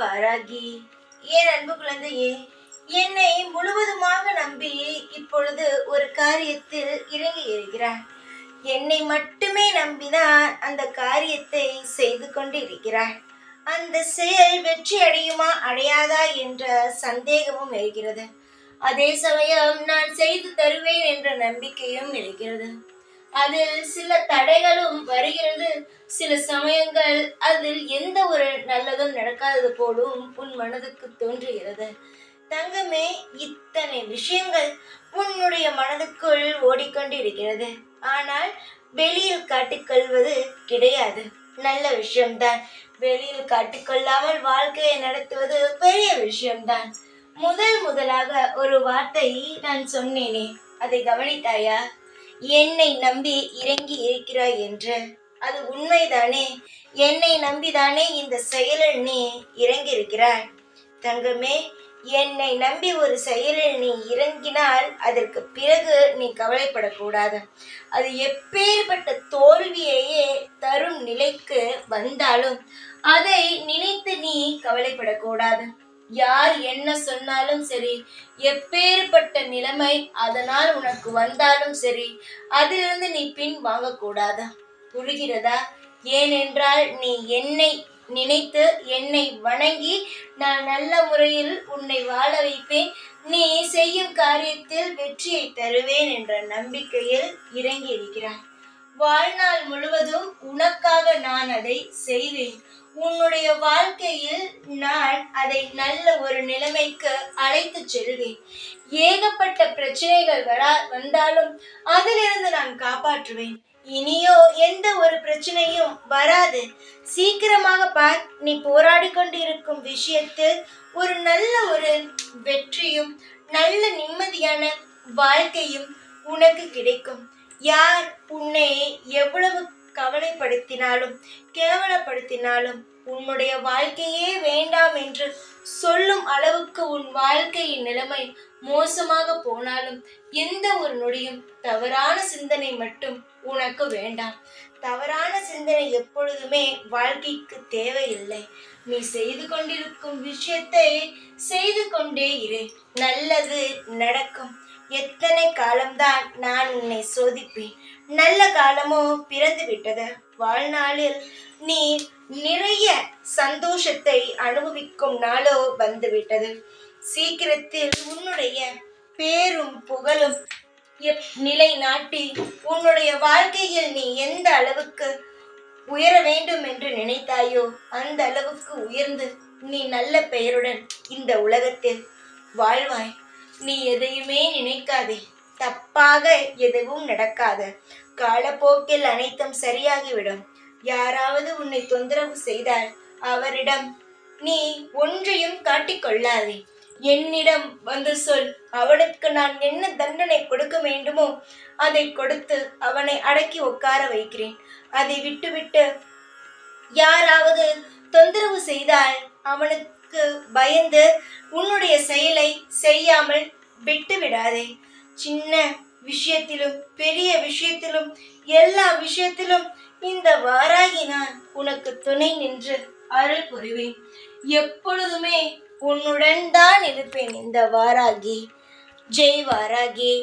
வாராகி. என் அன்பு குழந்தையே, என்னை முழுவதுமாக நம்பி இப்பொழுது ஒரு காரியத்தில் இறங்கி இருக்கிறாய். என்னை மட்டுமே நம்பிதான் அந்த காரியத்தை செய்து கொண்டு இருக்கிறாய். அந்த செயல் வெற்றி அடையுமா அடையாதா என்ற சந்தேகமும் இருக்கிறது. அதே சமயம் நான் செய்து தருவேன் என்ற நம்பிக்கையும் இருக்கிறது. அதில் சில தடைகளும் வருகிறது. சில சமயங்கள் அதில் எந்த ஒரு நல்லதும் நடக்காதது போலும் உன் மனதுக்கு தோன்றுகிறது. தங்கமே, இத்தனை விஷயங்கள் உன்னுடைய மனதுக்குள் ஓடிக்கொண்டு இருக்கிறது. ஆனால் வெளியில் காட்டிக்கொள்வது கிடையாது. நல்ல விஷயம்தான். வெளியில் காட்டிக்கொள்ளாமல் வாழ்க்கையை நடத்துவது பெரிய விஷயம்தான். முதலாக ஒரு வார்த்தை நான் சொன்னேனே, அதை கவனித்தாயா? என்னை நம்பி இறங்கி இருக்கிறாய் என்று. அது உண்மைதானே? என்னை நம்பிதானே இந்த செயலில் நீ இறங்கி இருக்கிறாய். தங்கமே, என்னை நம்பி ஒரு செயலில் நீ இறங்கினால் அதற்கு பிறகு நீ கவலைப்படக்கூடாது. அது எப்பேற்பட்ட தோல்வியையே தரும் நிலைக்கு வந்தாலும் அதை நினைத்து நீ கவலைப்படக்கூடாது. யார் என்ன சொன்னாலும் சரி, எப்பேற்பட்ட நிலைமை அதனால் உனக்கு வந்தாலும் சரி, அதிலிருந்து நீ பின் வாங்கக்கூடாது. புரிகிறதா? ஏனென்றால் நீ என்னை நினைத்து என்னை வணங்கி நான் நல்ல முறையில் உன்னை வாழ வைப்பேன், நீ செய்யும் காரியத்தில் வெற்றியை தருவேன் என்ற நம்பிக்கையில் இறங்கி இருக்கிறாய். வாழ்நாள் முழுவதும் உனக்காக நான் அதை செய்வேன். உன்னுடைய வாழ்க்கையில் நான் அதை நல்ல ஒரு நிலைமைக்கு அழைத்து செல்வேன். ஏகப்பட்ட பிரச்சனைகள் வந்தாலும் அதிலிருந்து நான் காப்பாற்றுவேன். இனியோ எந்த ஒரு பிரச்சனையும் வராது. சீக்கிரமாக பார், நீ போராடி கொண்டிருக்கும் விஷயத்தில் ஒரு நல்ல ஒரு வெற்றியும் நல்ல நிம்மதியான வாழ்க்கையும் உனக்கு கிடைக்கும். யார் உன்னை எவ்வளவு கவலைப்படுத்தினாலும் கேவலப்படுத்தினாலும் உன்னுடைய வாழ்க்கையே வேண்டாம் என்று சொல்லும் அளவுக்கு உன் வாழ்க்கையின் நிலைமை மோசமாக போனாலும் எந்த ஒரு நொடியும் தவறான சிந்தனை மட்டும் உனக்கு வேண்டாம். தவறான சிந்தனை எப்பொழுதுமே வாழ்க்கைக்கு தேவையில்லை. நீ செய்து கொண்டிருக்கும் விஷயத்தை செய்து கொண்டே இரு. நல்லது நடக்கும். எத்தனை காலம்தான் நான் உன்னை சோதிப்பேன்? நல்ல காலமோ பிறந்து விட்டது. வாழ்நாளில் நீ நிறைய சந்தோஷத்தை அனுபவிக்கும் நாளோ வந்துவிட்டது. சீக்கிரத்தில் உன்னுடைய பேரும் புகழும் நிலை நாட்டி உன்னுடைய வாழ்க்கையில் நீ எந்த அளவுக்கு உயர வேண்டும் என்று நினைத்தாயோ அந்த அளவுக்கு உயர்ந்து நீ நல்ல பெயருடன் இந்த உலகத்தில் வாழ்வாய். நீ எதையுமே நினைக்காதே. தப்பாக எதுவும் நடக்காது. காலப்போக்கில் அனைத்தும் சரியாகிவிடும். யாராவது உன்னை தொந்தரவு செய்தால் அவரிடம் நீ ஒன்றையும் காட்டிக்கொள்ளாதே. என்னிடம் வந்து சொல். அவனுக்கு நான் என்ன தண்டனை கொடுக்க வேண்டுமோ அதை கொடுத்து அவனை அடக்கி உட்கார வைக்கிறேன். அதை விட்டுவிட்டு யாராவது தொந்தரவு செய்தால் அவனுக்கு பயந்து உன்னுடைய செயலை செய்யாமல் விட்டு விடாதே. சின்ன விஷயத்திலும் பெரிய விஷயத்திலும் எல்லா விஷயத்திலும் இந்த வாராகி நான் உனக்கு துணை நின்று அருள் புரிவேன். எப்பொழுதுமே உன்னுடன் தான் இருப்பேன் இந்த வாராகி. ஜெய் வாராகி.